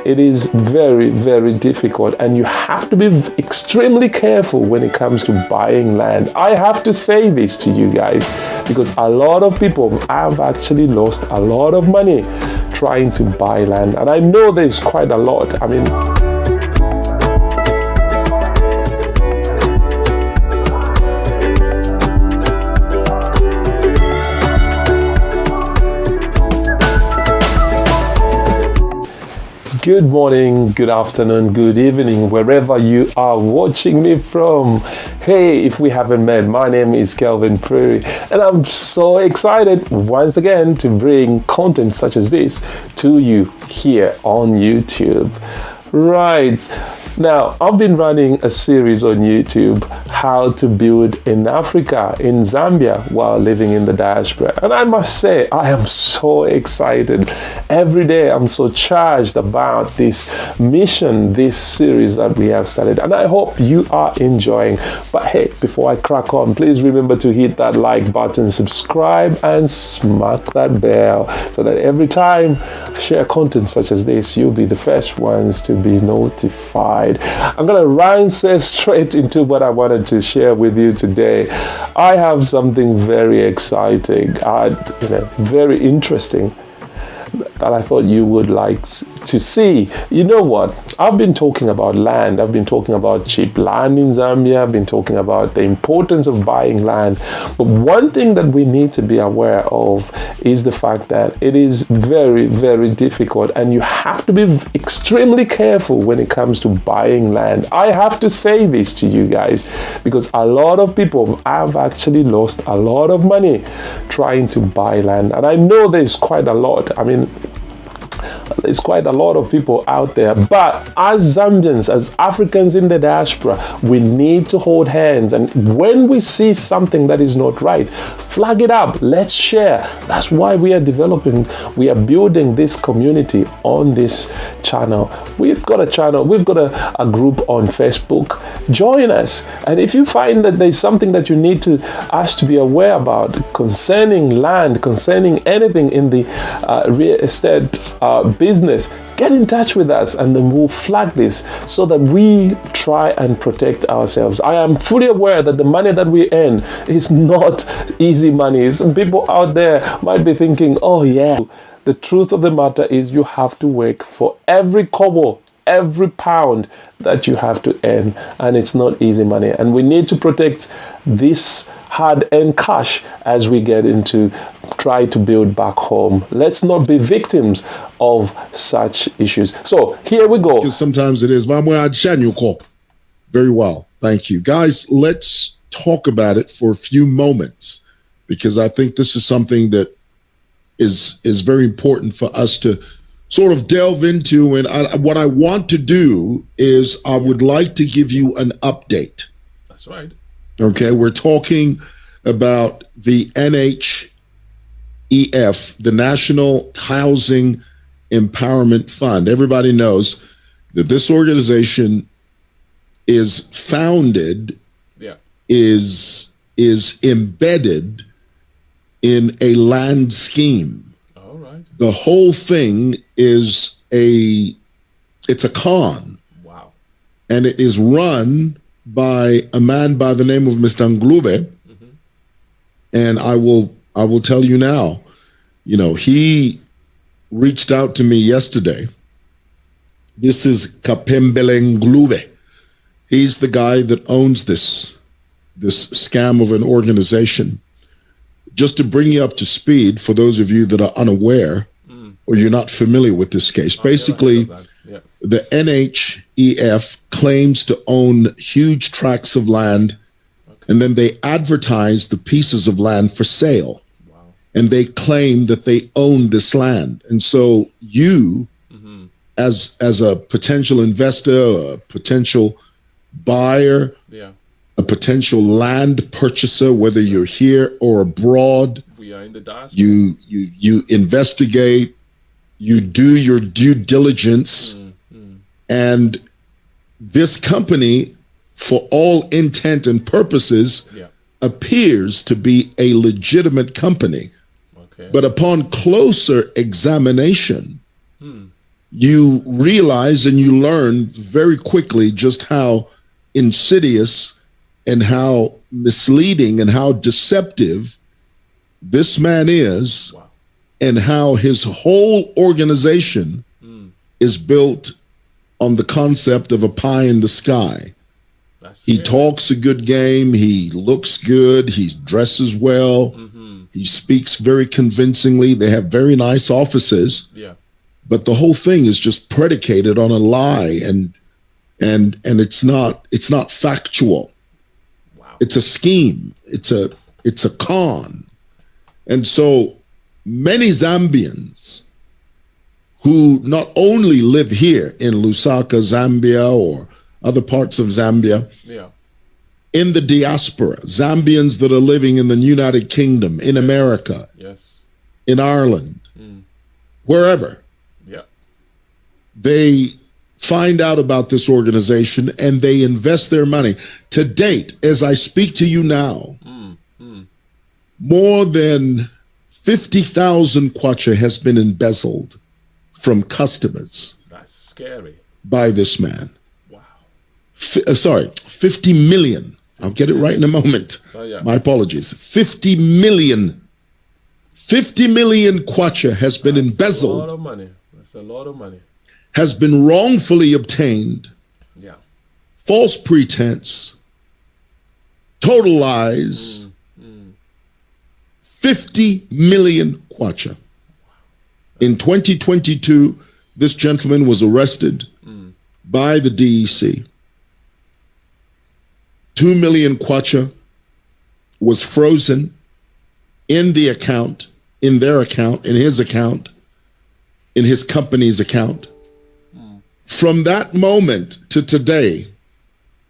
it is very, very difficult, and you have to be extremely careful when it comes to buying land. I have to say this to you guys because a lot of people have actually lost a lot of money trying to buy land, and I know there's quite a lot. I mean, good morning, good afternoon, good evening, wherever you are watching me from. Hey, if we haven't met, my name is Kelvin Prairie, and I'm so excited once again to bring content such as this to you here on YouTube. Right. Now, I've been running a series on YouTube, How to Build in Africa, in Zambia, while living in the diaspora. And I must say, I am so excited. Every day, I'm so charged about this mission, this series that we have started. And I hope you are enjoying. But hey, before I crack on, please remember to hit that like button, subscribe, and smack that bell so that every time I share content such as this, you'll be the first ones to be notified. I'm going to run straight into what I wanted to share with you today. I have something very exciting, very interesting that I thought you would like to see. You know what? I've been talking about land. I've been talking about cheap land in Zambia. I've been talking about the importance of buying land. But one thing that we need to be aware of is the fact that it is very, very difficult, and you have to be extremely careful when it comes to buying land. I have to say this to you guys because a lot of people have actually lost a lot of money trying to buy land. And I know there's quite a lot. I mean, there's quite a lot of people out there, but as Zambians, as Africans in the diaspora, we need to hold hands, and when we see something that is not right, flag it up, let's share. That's why we are building this community on this channel. We've got a channel, we've got a group on Facebook. Join us, and if you find that there's something that you need us to be aware about concerning land, concerning anything in the real estate business, get in touch with us, and then we'll flag this so that we try and protect ourselves. I am fully aware that the money that we earn is not easy money. Some people out there might be thinking, oh yeah. The truth of the matter is you have to work for every kobo, every pound that you have to earn, and it's not easy money. And we need to protect this hard-earned cash as we get into try to build back home. Let's not be victims of such issues. So here we go. Because sometimes it is. Very well. Thank you. Guys, let's talk about it for a few moments, because I think this is something that is very important for us to sort of delve into. And what I want to do is I would like to give you an update. That's right. Okay, we're talking about the NHEF, the National Housing Empowerment Fund. Everybody knows that this organization is founded, is embedded in a land scheme. All right. The whole thing is it's a con. Wow. And it is run by a man by the name of Mr. Ngulube. Mm-hmm. And I will tell you now, he reached out to me yesterday. This is Kapembele Ngulube. He's the guy that owns this scam of an organization. Just to bring you up to speed, for those of you that are unaware or you're not familiar with this case, basically, the NHEF claims to own huge tracts of land, and then they advertise the pieces of land for sale. Wow. And they claim that they own this land. And so you, as a potential investor, a potential buyer, a potential land purchaser, whether you're here or abroad, we are in the diaspora. You investigate, you do your due diligence, and this company, for all intent and purposes, appears to be a legitimate company. Okay. But upon closer examination, you realize and you learn very quickly just how insidious and how misleading and how deceptive this man is, Wow. and how his whole organization is built on the concept of a pie in the sky. He talks a good game. He looks good. He dresses well. He speaks very convincingly. They have very nice offices. Yeah. But the whole thing is just predicated on a lie, and it's not factual. Wow. It's a scheme. It's a con. And so many Zambians who not only live here in Lusaka, Zambia, or other parts of Zambia, Yeah. in the diaspora, Zambians that are living in the United Kingdom, in America, Yes. in Ireland, wherever, Yeah. they find out about this organization and they invest their money. To date, as I speak to you now, more than 50,000 kwacha has been embezzled from customers That's scary. by this man. Wow. 50 million. I'll get it right in a moment. Oh, yeah. My apologies. 50 million. 50 million kwacha has been That's embezzled, a lot of money. That's a lot of money. has been wrongfully obtained, Yeah. false pretense, total lies. 50 million kwacha. In 2022, this gentleman was arrested by the DEC. 2 million kwacha was frozen in the account, in their account, in his account, in his company's account. From that moment to today,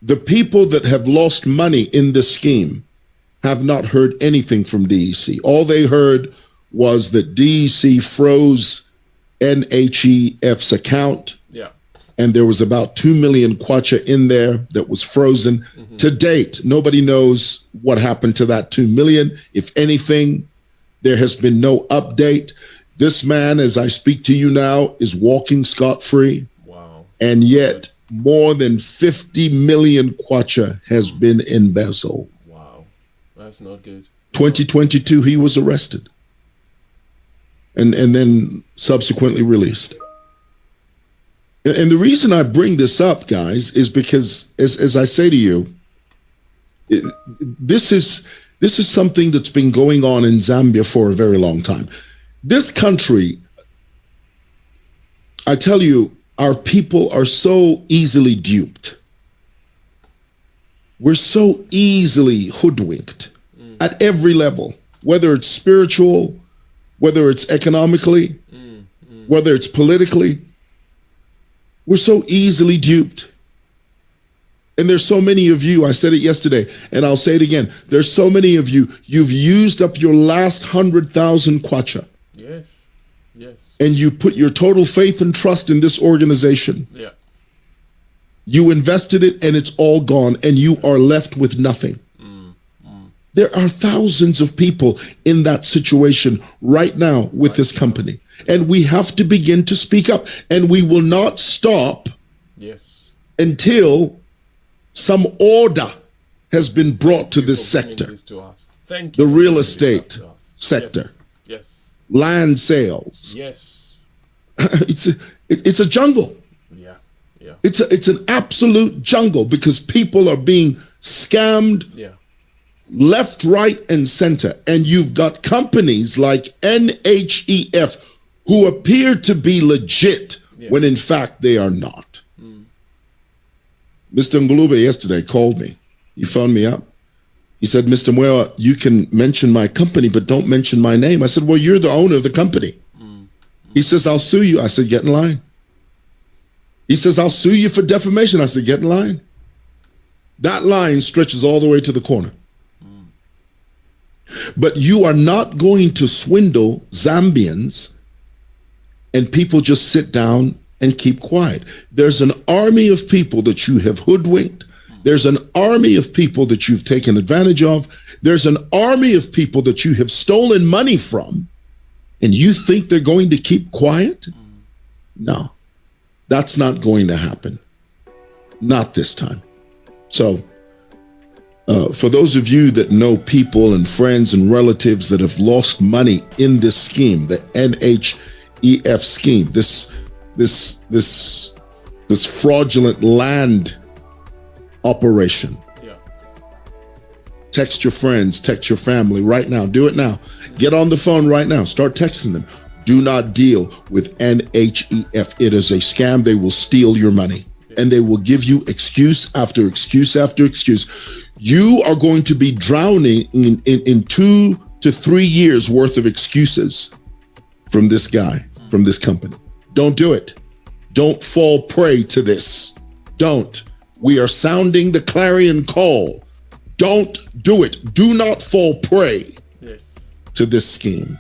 the people that have lost money in this scheme have not heard anything from DEC. All they heard was that DEC froze NHEF's account, Yeah. and there was about 2 million kwacha in there that was frozen. To date, nobody knows what happened to that 2 million. If anything, there has been no update. This man, as I speak to you now, is walking scot-free, Wow. and yet more than 50 million kwacha has been embezzled. Wow. That's not good. 2022, he was arrested and then subsequently released. And the reason I bring this up, guys, is because, as I say to you, this is something that's been going on in Zambia for a very long time. This country, I tell you, our people are so easily duped. We're so easily hoodwinked at every level, whether it's spiritual, whether it's economically, whether it's politically. We're so easily duped. And there's so many of you, I said it yesterday, and I'll say it again. There's so many of you, you've used up your last 100,000 kwacha. Yes. Yes. And you put your total faith and trust in this organization. Yeah. You invested it and it's all gone, and you are left with nothing. There are thousands of people in that situation right now with this company. And we have to begin to speak up. And we will not stop Yes. until some order has been brought to this For bringing sector. this to us. Thank you. The for real bringing estate this up to us. sector, Yes. land sales. Yes. It's a jungle. Yeah. Yeah. It's an absolute jungle because people are being scammed Yeah. left, right, and center. And you've got companies like NHEF who appear to be legit when in fact they are not. Mr. Ngulube yesterday called me. He phoned me up. He said, Mr. Mwewa, you can mention my company, but don't mention my name. I said, well, you're the owner of the company. He says, I'll sue you. I said, get in line. He says, I'll sue you for defamation. I said, get in line. That line stretches all the way to the corner. But you are not going to swindle Zambians and people just sit down and keep quiet. There's an army of people that you have hoodwinked. There's an army of people that you've taken advantage of. There's an army of people that you have stolen money from. And you think they're going to keep quiet? No. That's not going to happen. Not this time. So, for those of you that know people and friends and relatives that have lost money in this scheme, the NHEF scheme, this fraudulent land operation. Yeah. Text your friends, text your family right now. Do it now. Get on the phone right now. Start texting them. Do not deal with NHEF. It is a scam. They will steal your money. And they will give you excuse after excuse after excuse. You are going to be drowning in 2 to 3 years worth of excuses from this guy, from this company. Don't do it. Don't fall prey to this. Don't. We are sounding the clarion call. Don't do it. Do not fall prey to this scheme.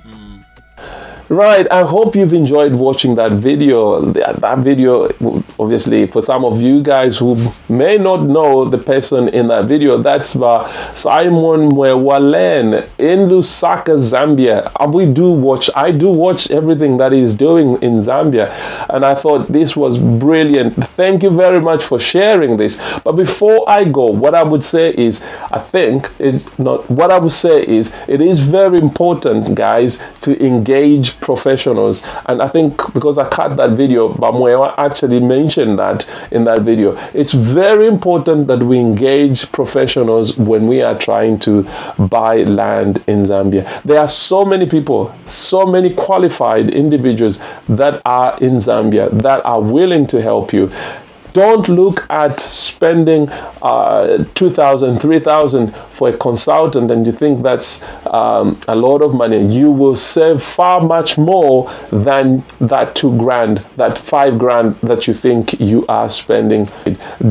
Right, I hope you've enjoyed watching that video. That video, obviously, for some of you guys who may not know the person in that video, that's Simon Mwewa in Lusaka, Zambia. I do watch everything that he's doing in Zambia, and I thought this was brilliant. Thank you very much for sharing this. But before I go, what I would say is, it is very important, guys, to engage professionals. And I think because I cut that video, but Mwewa actually mentioned that in that video, it's very important that we engage professionals when we are trying to buy land in Zambia. There are so many people, so many qualified individuals that are in Zambia that are willing to help you. Don't look at spending $2,000, $3,000 for a consultant and you think that's a lot of money. You will save far much more than that $2,000, that $5,000 that you think you are spending.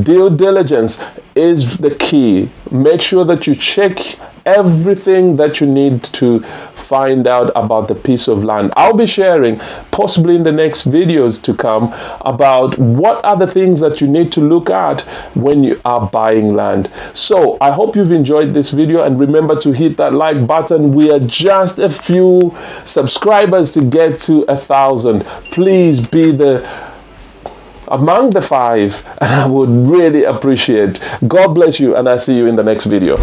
Due diligence is the key. Make sure that you check everything that you need to find out about the piece of land. I'll be sharing, possibly in the next videos to come, about what are the things that you need to look at when you are buying land. So I hope you've enjoyed this video, and remember to hit that like button. We are just a few subscribers to get to 1,000. Please be among the 5, and I would really appreciate. God bless you, and I'll see you in the next video.